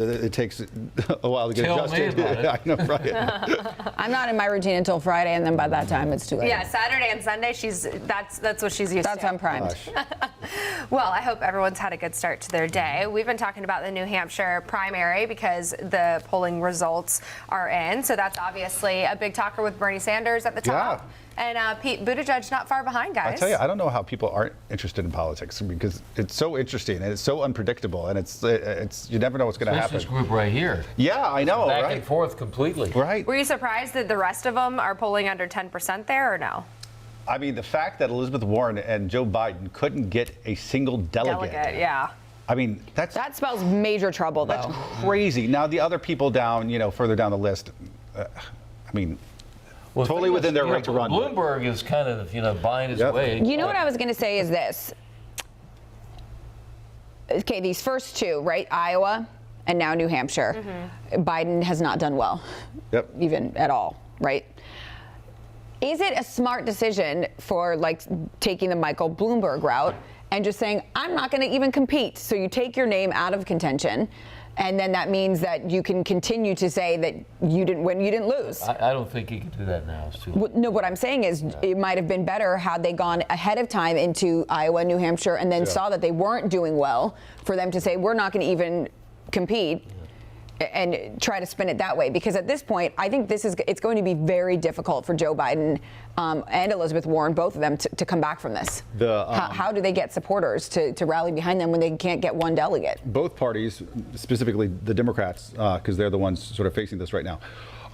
It takes a while to get adjusted. I know, right? I'm not in my routine until Friday, and then by that time it's too late. Yeah, Saturday and Sunday, that's what she's used to. That's on primed. Well, I hope everyone's had a good start to their day. We've been talking about the New Hampshire primary because the polling results are in. So that's obviously a big talker with Bernie Sanders at the top. Yeah. And Pete Buttigieg not far behind, guys. I tell you, I don't know how people aren't interested in politics because it's so interesting and it's so unpredictable and it's you never know what's going to happen. This group right here. Yeah, I know, Back right? and forth completely. Right. Were you surprised that the rest of them are polling under 10% there or no? I mean, the fact that Elizabeth Warren and Joe Biden couldn't get a single delegate. Yeah. I mean, that spells major trouble, though. That's crazy. Now, the other people down, further down the list, I mean, well, totally within their right to run. Bloomberg is kind of buying his way. You know what I was going to say is this. Okay, these first two, right? Iowa and now New Hampshire. Mm-hmm. Biden has not done well. Yep. Even at all, right? Is it a smart decision for taking the Michael Bloomberg route and just saying, I'm not going to even compete? So you take your name out of contention. And then that means that you can continue to say that you didn't win, you didn't lose. I don't think he can do that now. It's too late. No, what I'm saying is it might have been better had they gone ahead of time into Iowa, New Hampshire, and then saw that they weren't doing well for them to say, we're not going to even compete. And try to spin it that way, because at this point, I think it's going to be very difficult for Joe Biden and Elizabeth Warren, both of them, to come back from this. How do they get supporters to rally behind them when they can't get one delegate? Both parties, specifically the Democrats, because they're the ones sort of facing this right now,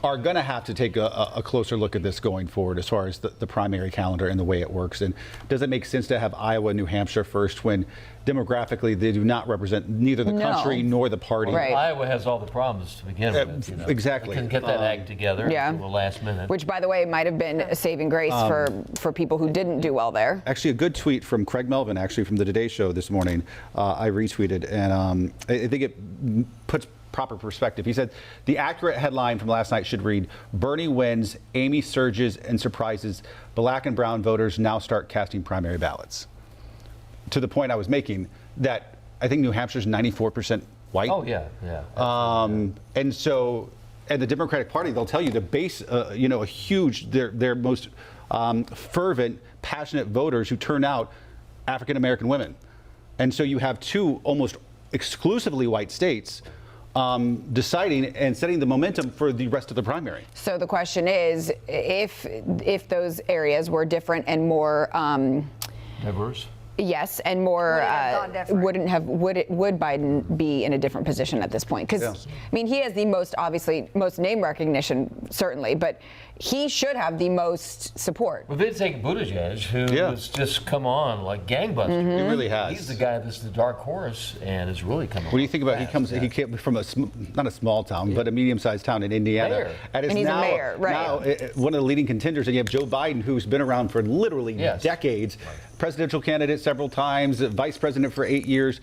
are going to have to take a closer look at this going forward as far as the primary calendar and the way it works. And does it make sense to have Iowa and New Hampshire first when demographically they do not represent neither the country nor the party? Right. Iowa has all the problems to begin with. Exactly. They couldn't get that act together until the last minute. Which, by the way, might have been a saving grace for people who didn't do well there. Actually, a good tweet from Craig Melvin, actually from the Today Show this morning, I retweeted, and I think it puts proper perspective. He said, the accurate headline from last night should read, Bernie wins, Amy surges and surprises, black and brown voters now start casting primary ballots. To the point I was making, that I think New Hampshire's 94% white. Oh, yeah. And so, and the Democratic Party, they'll tell you the base, a huge, their most fervent, passionate voters who turn out African-American women. And so you have two almost exclusively white states deciding and setting the momentum for the rest of the primary. So the question is, if those areas were different and more diverse. Yes, and more would Biden be in a different position at this point? Because I mean, he has the most name recognition, certainly, but he should have the most support. Well, they take Buttigieg, who has just come on like gangbusters. Mm-hmm. He really has. He's the guy that's the dark horse and is really coming. What do you think about? He came from not a small town, but a medium-sized town in Indiana, mayor. And he's a mayor, right? Now one of the leading contenders. And you have Joe Biden, who's been around for literally decades, presidential candidate several times, vice president for 8 years.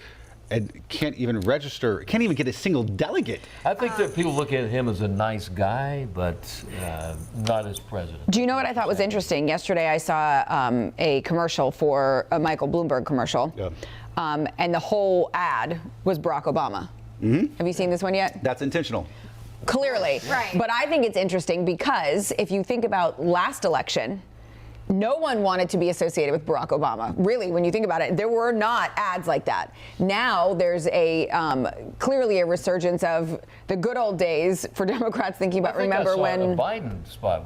And can't even register, can't even get a single delegate. I think that people look at him as a nice guy, but not as president. Do you know what I thought was interesting? Yesterday I saw a commercial for a Michael Bloomberg commercial, and the whole ad was Barack Obama. Mm-hmm. Have you seen this one yet? That's intentional. Clearly. Right. But I think it's interesting because if you think about last election, no one wanted to be associated with Barack Obama. Really, when you think about it, there were not ads like that. Now there's clearly a resurgence of the good old days for Democrats thinking about. Remember when a Biden spot?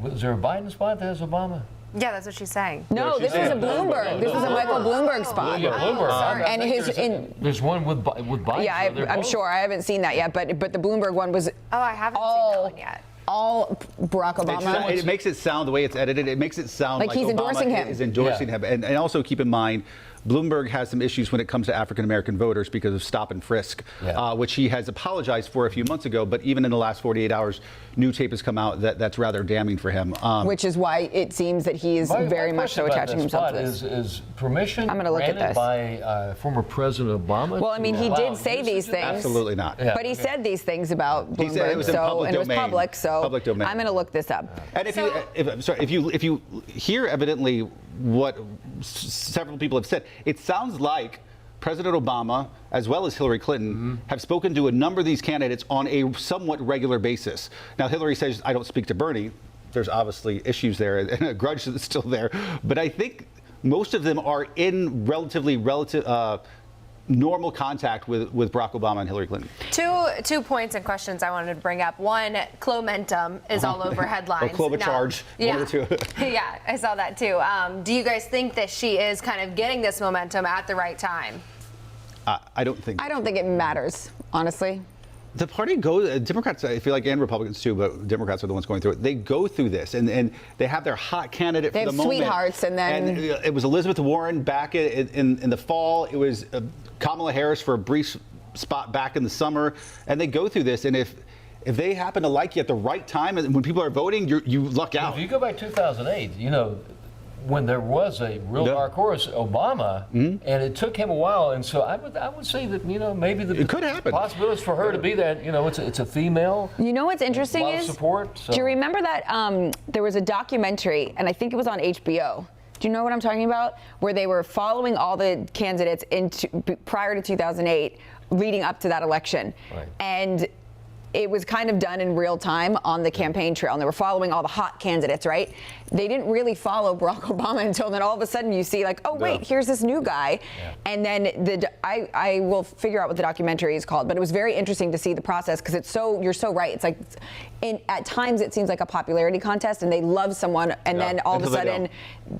Was there a Biden spot that has Obama? Yeah, that's what she's saying. No, this was a Bloomberg. This was a Michael Bloomberg spot. Yeah, Bloomberg. And there's one with Biden. Yeah, I'm sure. I haven't seen that yet, but the Bloomberg one was. Oh, I haven't seen that one yet. All Barack Obama. It makes it sound, the way it's edited, it makes it sound like he's Obama endorsing him. Is endorsing him. And also keep in mind, Bloomberg has some issues when it comes to African-American voters because of stop and frisk, which he has apologized for a few months ago. But even in the last 48 hours, new tape has come out that's rather damning for him. Which is why it seems that he is very much so attaching himself to this. Is permission I'm look granted at this. by former President Obama? Well, I mean, he did say these things. Absolutely not. Yeah. But he said these things about Bloomberg. He said it was in public domain. It was public, so public domain. I'm going to look this up. And if you hear evidently what several people have said, it sounds like President Obama, as well as Hillary Clinton, have spoken to a number of these candidates on a somewhat regular basis. Now, Hillary says, I don't speak to Bernie. There's obviously issues there and a grudge that's still there. But I think most of them are in relative normal contact with Barack Obama and Hillary Clinton. Two points and questions I wanted to bring up. One, Klomentum is all over headlines. Or Klobuchar, yeah. one of the two. Yeah, I saw that too. Do you guys think that she is kind of getting this momentum at the right time? I don't think. I don't think it matters, honestly. The party goes, Democrats, I feel like, and Republicans too, but Democrats are the ones going through it. They go through this, and they have their hot candidate for the moment. They have sweethearts, and then... And it was Elizabeth Warren back in the fall. It was Kamala Harris for a brief spot back in the summer. And they go through this, and if they happen to like you at the right time, and when people are voting, you luck out. If you go back 2008, when there was a real dark horse, Obama, and it took him a while, and so I would say that maybe it could happen. Possibilities for her to be that it's a female. You know what's interesting is support. So. Do you remember that there was a documentary, and I think it was on HBO. Do you know what I'm talking about? Where they were following all the candidates prior to 2008, leading up to that election, right. And it was kind of done in real time on the campaign trail, and they were following all the hot candidates, right? They didn't really follow Barack Obama until then all of a sudden you see like, oh wait, here's this new guy. Yeah. And then I will figure out what the documentary is called, but it was very interesting to see the process because you're so right. It's like, at times it seems like a popularity contest and they love someone and then all of a sudden,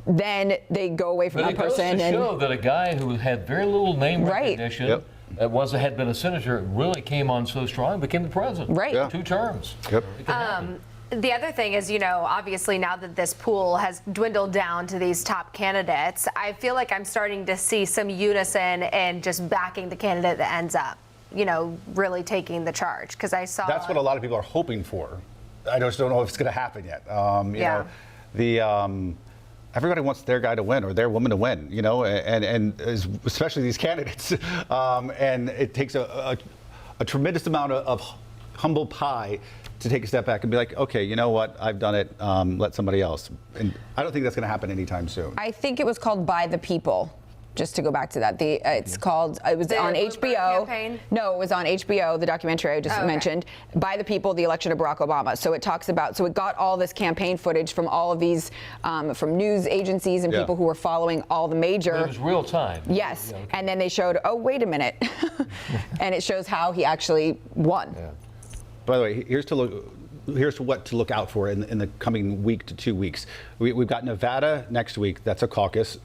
then they go away from that person. It goes to show that a guy who had very little name recognition, Yep. Had been a senator, really came on so strong, became the president. Right. Yeah. 2 terms. Yep. The other thing is, obviously now that this pool has dwindled down to these top candidates, I feel like I'm starting to see some unison and just backing the candidate that ends up, really taking the charge. Because I saw that's what a lot of people are hoping for. I just don't know if it's going to happen yet. Everybody wants their guy to win or their woman to win, and especially these candidates. And it takes a tremendous amount of humble pie to take a step back and be like, okay, you know what, I've done it, let somebody else. And I don't think that's going to happen anytime soon. I think it was called By the People. Just to go back to that, it was on HBO. Campaign? No, it was on HBO, the documentary I just mentioned, By the People, the election of Barack Obama. So it talks about, it got all this campaign footage from all of these, from news agencies and people who were following all the major. But it was real time. Yes, Yeah, okay. and then they showed, oh, wait a minute. And it shows how he actually won. Yeah. By the way, here's what to look out for in the coming week to 2 weeks. We've got Nevada next week. That's a caucus.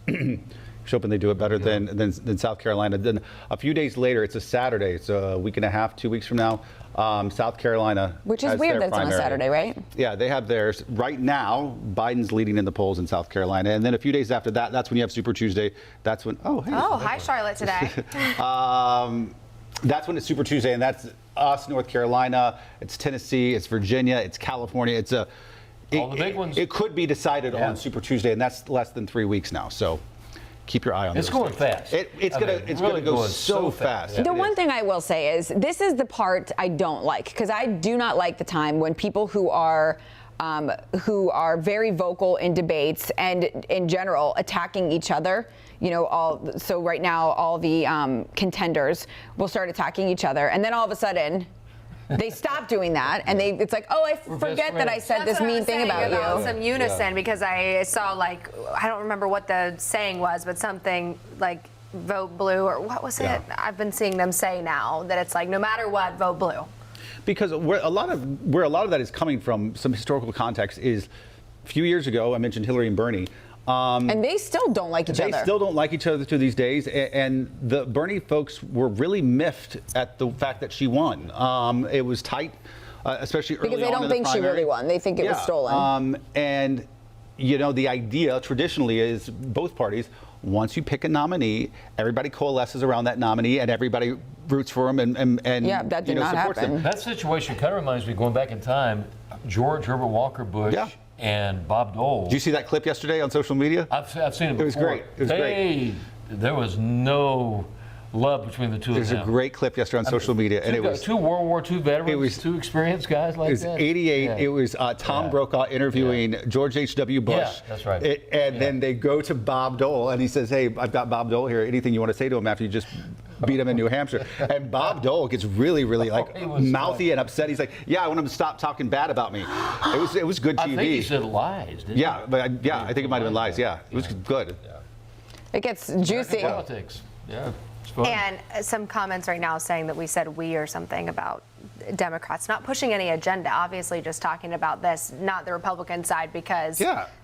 Hoping they do it better than South Carolina. Then a few days later, it's a Saturday. It's a week and a half, 2 weeks from now. South Carolina, which is weird that it's on a Saturday, right? Yeah, they have theirs. Right now, Biden's leading in the polls in South Carolina, and then a few days after that, that's when you have Super Tuesday. That's when hi Charlotte today. That's when it's Super Tuesday, and that's us, North Carolina. It's Tennessee. It's Virginia. It's California. It's all the big ones. It could be decided on Super Tuesday, and that's less than 3 weeks now. So. Keep your eye on It's those going things. fast. It's going to go so fast. The one thing I will say is this is the part I don't like, because I do not like the time when people who are very vocal in debates and in general attacking each other. So right now all the contenders will start attacking each other, and then all of a sudden. They stop doing that, and it's like, oh, I forget that I said this mean thing about you. Some unison, because I saw, I don't remember what the saying was, but something like vote blue, or what was it? I've been seeing them say now that it's like, no matter what, vote blue. Because where a lot of that is coming from, some historical context, is a few years ago, I mentioned Hillary and Bernie. And they still don't like each other. They still don't like each other to these days. And the Bernie folks were really miffed at the fact that she won. It was tight, especially early on in the primary. Because they don't think she really won. They think it was stolen. And, the idea traditionally is both parties, once you pick a nominee, everybody coalesces around that nominee and everybody roots for him and that did not supports happen. him. That situation kind of reminds me, going back in time, George Herbert Walker Bush. Yeah. And Bob Dole. Did you see that clip yesterday on social media? I've seen it before. It was great. It was great. There was no love between the two There's of a them. great clip yesterday on social media, and it was two World War II veterans, it was- two experienced guys like it was that. 88. Yeah. It was Tom Brokaw interviewing George H.W. Bush. Yeah, that's right. Then they go to Bob Dole, and he says, "Hey, I've got Bob Dole here. Anything you want to say to him after you just beat him in New Hampshire?" And Bob Dole gets really, really like he was mouthy and upset. He's like, "Yeah, I want him to stop talking bad about me." It was good TV. I think he said lies, didn't Yeah, but I think it might have been lies. Yeah, it was good. It gets juicy. Politics. Yeah. It's fun. And some comments right now saying that we said we or something about Democrats not pushing any agenda, obviously just talking about this, not the Republican side, because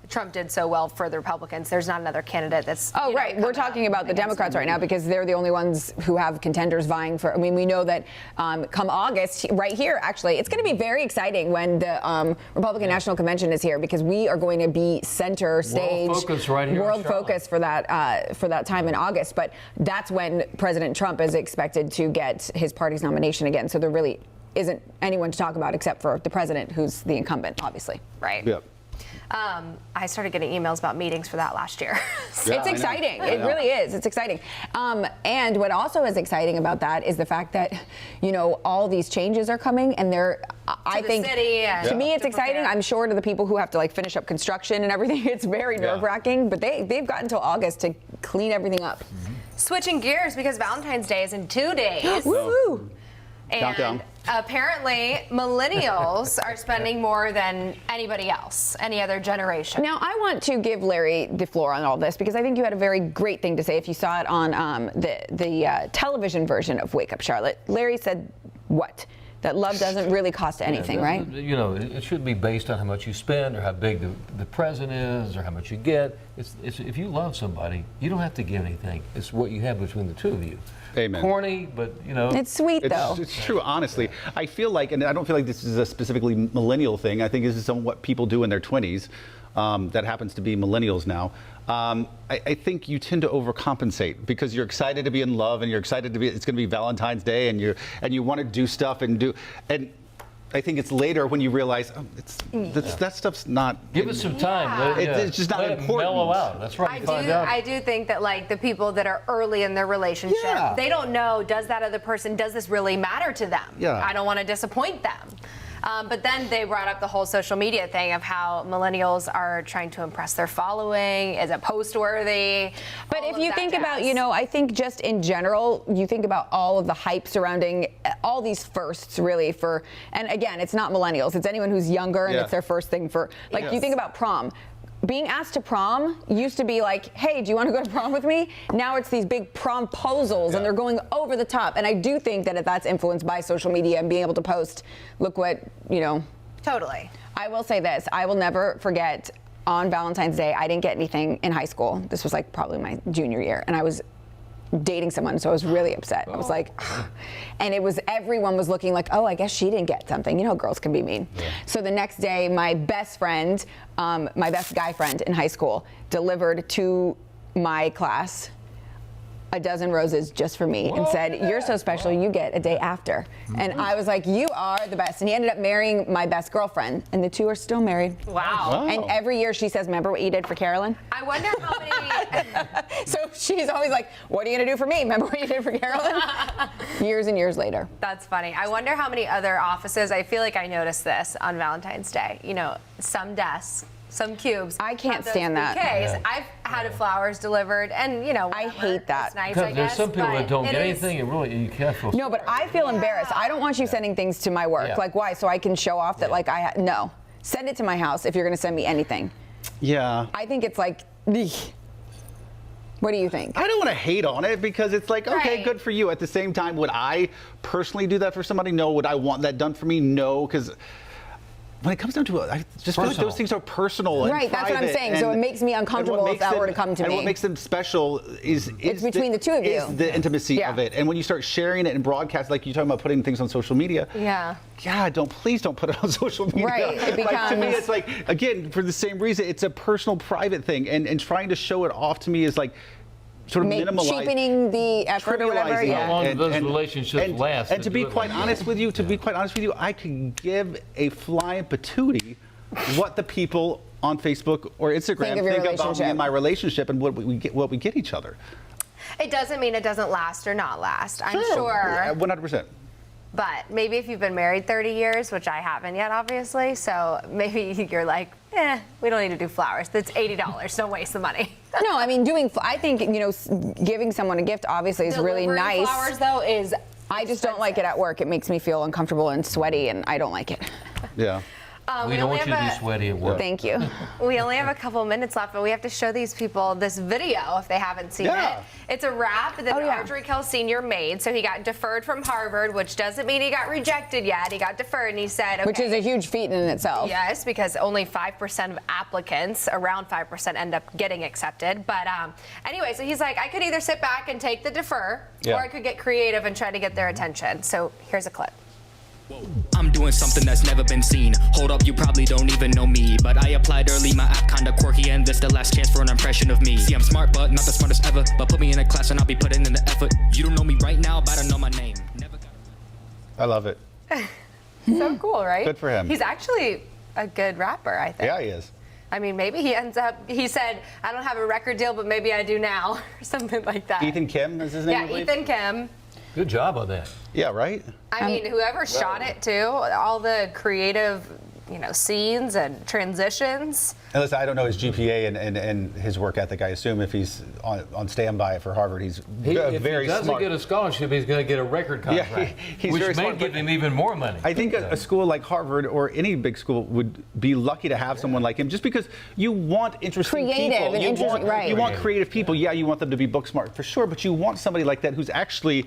Trump did so well for the Republicans. There's not another candidate that's. Oh, right. We're talking about the Democrats right now because they're the only ones who have contenders vying for. I mean, we know that come August, right here, actually, it's going to be very exciting when the Republican National Convention is here because we are going to be center stage, World focus right here in world Charlotte. focus for that time in August. But that's when President Trump is expected to get his party's nomination again. So there really isn't anyone to talk about except for the president, who's the incumbent, obviously. Right. Yeah. I started getting emails about meetings for that last year. Yeah, It's I know. exciting. I It know. really is. It's exciting. And what also is exciting about that is the fact that, all these changes are coming and I the think city and to me it's to exciting. prepare. I'm sure to the people who have to finish up construction and everything, it's very nerve-wracking, but they've got until August to clean everything up. Switching gears because Valentine's Day is in 2 days. Woo! And Countdown. apparently, millennials are spending more than anybody else, any other generation. Now, I want to give Larry the floor on all this because I think you had a very great thing to say if you saw it on the television version of Wake Up Charlotte. Larry said what? That love doesn't really cost anything, right? It shouldn't be based on how much you spend or how big the present is or how much you get. It's if you love somebody, you don't have to give anything. It's what you have between the two of you. Amen. Corny, but It's sweet, though. It's true, honestly. I feel like, and I don't feel like this is a specifically millennial thing. I think this is what people do in their 20s. That happens to be millennials now. I think you tend to overcompensate because you're excited to be in love and you're excited to be. It's going to be Valentine's Day and you want to do stuff and I think it's later when you realize that stuff's not. give it some time. Yeah. It's just not Let it important. mellow out. That's right. You find out. I do think that the people that are early in their relationship, Yeah. they don't know, does that other person, does this really matter to them? Yeah. I don't want to disappoint them. But then they brought up the whole social media thing of how millennials are trying to impress their following. Is it post-worthy? But All if of you that think about, jazz. I think just in general, you think about all of the hype surrounding all these firsts, really, and again, it's not millennials, it's anyone who's younger and Yeah. it's their first thing you Yes. think about prom. Being asked to prom used to be like, hey, do you want to go to prom with me? Now it's these big promposals and they're going over the top. And I do think that that's influenced by social media and being able to post, look what, Totally. I will say this. I will never forget on Valentine's Day, I didn't get anything in high school. This was probably my junior year. And I was dating someone, so I was really upset. I was like, and everyone was looking like, oh, I guess she didn't get something. Girls can be mean. Yeah. So the next day, my best friend, my best guy friend in high school, delivered to my class a dozen roses just for me and said, you're so special, you get a day after. And I was like, you are the best. And he ended up marrying my best girlfriend, and the two are still married. Wow. And every year she says, remember what you did for Carolyn? I wonder how many. So she's always like, what are you going to do for me? Remember what you did for Carolyn? Years and years later. That's funny. I wonder how many other offices, I feel like I noticed this on Valentine's Day. Some desks, some cubes. I can't have those stand that. bouquets. Yeah. I've had flowers delivered, and I hate that. It's nice, I Because there's guess, some people but that don't it get is- anything, and really you can't feel. No, but I feel embarrassed. I don't want you sending things to my work. Yeah. Why? So I can show off that no. Send it to my house if you're going to send me anything. Yeah. I think it's like, eek. What do you think? I don't want to hate on it because it's like, okay, Right. good for you. At the same time, would I personally do that for somebody? No. Would I want that done for me? No, because when it comes down to it, I just feel like Personal. those things are personal and Right, that's what I'm private, saying. So it makes me uncomfortable and what if that makes were to come to and me. what makes them special is between the two of you. Is the intimacy Yeah. of it. And when you start sharing it and broadcast, like you're talking about putting things on social media. Yeah. Yeah, please don't put it on social media. Right, it Like, to me, becomes- it's like, again, for the same reason, it's a personal, private thing. And trying to show it off to me is like, sort of minimalize, cheapening the effort or whatever. trivializing Yeah. How long do those relationships last And to that be do it quite like honest that? with you, I could give a flying patootie what the people on Facebook or Instagram Think of your think about me relationship. and my relationship and what we get each other. It doesn't mean it doesn't last or not last. I'm sure. 100%. But maybe if you've been married 30 years, which I haven't yet, obviously, so maybe you're like, we don't need to do flowers. That's $80. Don't waste the money. No, I mean, I think, giving someone a gift obviously is really Delivering nice. flowers, though, is I just don't like it at work. It makes me feel uncomfortable and sweaty, and I don't like it. Yeah. We don't want you to be sweaty at work. Thank you. We only have a couple minutes left, but we have to show these people this video if they haven't seen it. It's a rap that Ardrey Kell Sr. made. So he got deferred from Harvard, which doesn't mean he got rejected yet. He got deferred, and he said, okay. Which is a huge feat in itself. Yes, because only 5% of applicants, around 5%, end up getting accepted. But anyway, so he's like, I could either sit back and take the defer, or I could get creative and try to get their attention. So here's a clip. I'm doing something that's never been seen. Hold up, you probably don't even know me, but I applied early, my app kinda quirky, and this the last chance for an impression of me. See, I'm smart, but not the smartest ever, but put me in a class and I'll be putting in the effort. You don't know me right now, but I know my name. Never got I love it. So cool, right? Good for him. He's actually a good rapper, I think. Yeah, he is. I mean, maybe he said, I don't have a record deal, but maybe I do now, or something like that. Ethan Kim is his name, I Yeah, believe? Ethan Kim. Good job on that. Yeah, right? I mean, whoever shot it, too, all the creative, scenes and transitions. And listen, I don't know his GPA and his work ethic. I assume if he's on standby for Harvard, he's very smart. If he doesn't get a scholarship, he's going to get a record contract, he's which very may smart, give but him even more money. I think a school like Harvard or any big school would be lucky to have someone like him, just because you want interesting Creative people. and interesting, right. You want creative people. Yeah, you want them to be book smart for sure, but you want somebody like that who's actually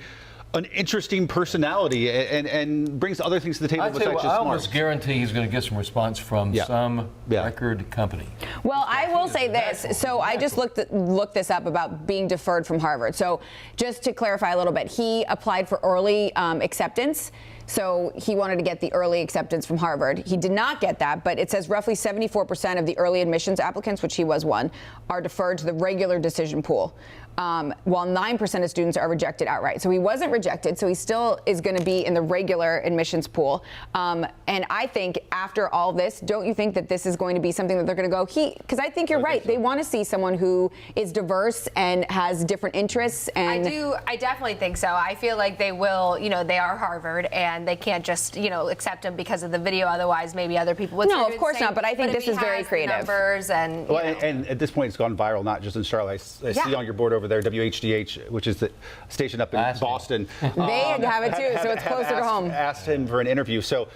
an interesting personality and brings other things to the table I besides just smart. almost guarantee he's going to get some response from some record company. Well, I will say this. So I just looked this up about being deferred from Harvard. So just to clarify a little bit, he applied for early acceptance. So he wanted to get the early acceptance from Harvard. He did not get that, but it says roughly 74% of the early admissions applicants, which he was one, are deferred to the regular decision pool, while 9% of students are rejected outright. So he wasn't rejected, so he still is going to be in the regular admissions pool. And I think after all this, don't you think that this is going to be something that they're going to go, because I think you're right. They want to see someone who is diverse and has different interests. And I definitely think so. I feel like they will, they are Harvard, and they can't just, accept them because of the video. Otherwise, maybe other people would. No, of course not. But I think this is very creative. Numbers and and at this point, it's gone viral, not just in Charlotte. I see on your board over there, WHDH, which is the station up in Boston. They have it too, so it's closer to home. Asked him for an interview, so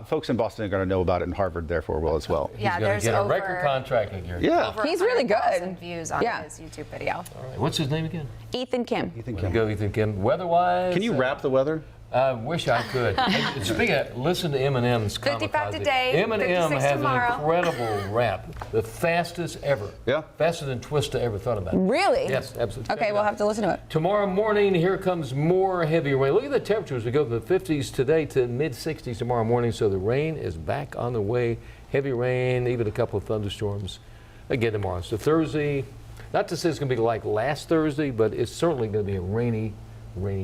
folks in Boston are going to know about it, and Harvard therefore will as well. Yeah, He's going to get a record contract again. Yeah, over he's really good. 100,000 views on his YouTube video. All right. What's his name again? Ethan Kim. Ethan There you Kim. go, Ethan Kim. Weather-wise, Can you rap the weather? I wish I could. Speaking of, listen to Eminem's 55 today, Eminem 56 has tomorrow. an incredible rap, the fastest ever. Yeah. Faster than Twista ever thought about. Really? Yes, absolutely. Okay, we'll have to listen to it. Tomorrow morning, here comes more heavy rain. Look at the temperatures. We go from the 50s today to mid-60s tomorrow morning, so the rain is back on the way. Heavy rain, even a couple of thunderstorms again tomorrow. So Thursday, not to say it's going to be like last Thursday, but it's certainly going to be a rainy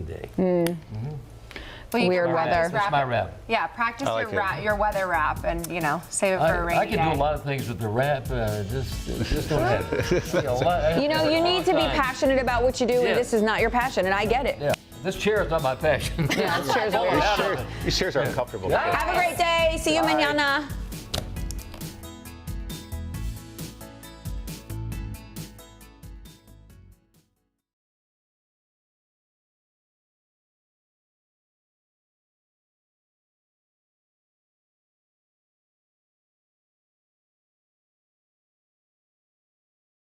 day. Well, you Weird can weather. practice That's my rap. Yeah, practice like your weather rap and, save it for a rainy I can day. do a lot of things with the rap, just don't have it. You need to be passionate about what you do, Yeah. and this is not your passion, and I get it. Yeah, this chair is not my passion. Yeah, this chair's weird. These chairs are uncomfortable. Have a great day. See you mañana.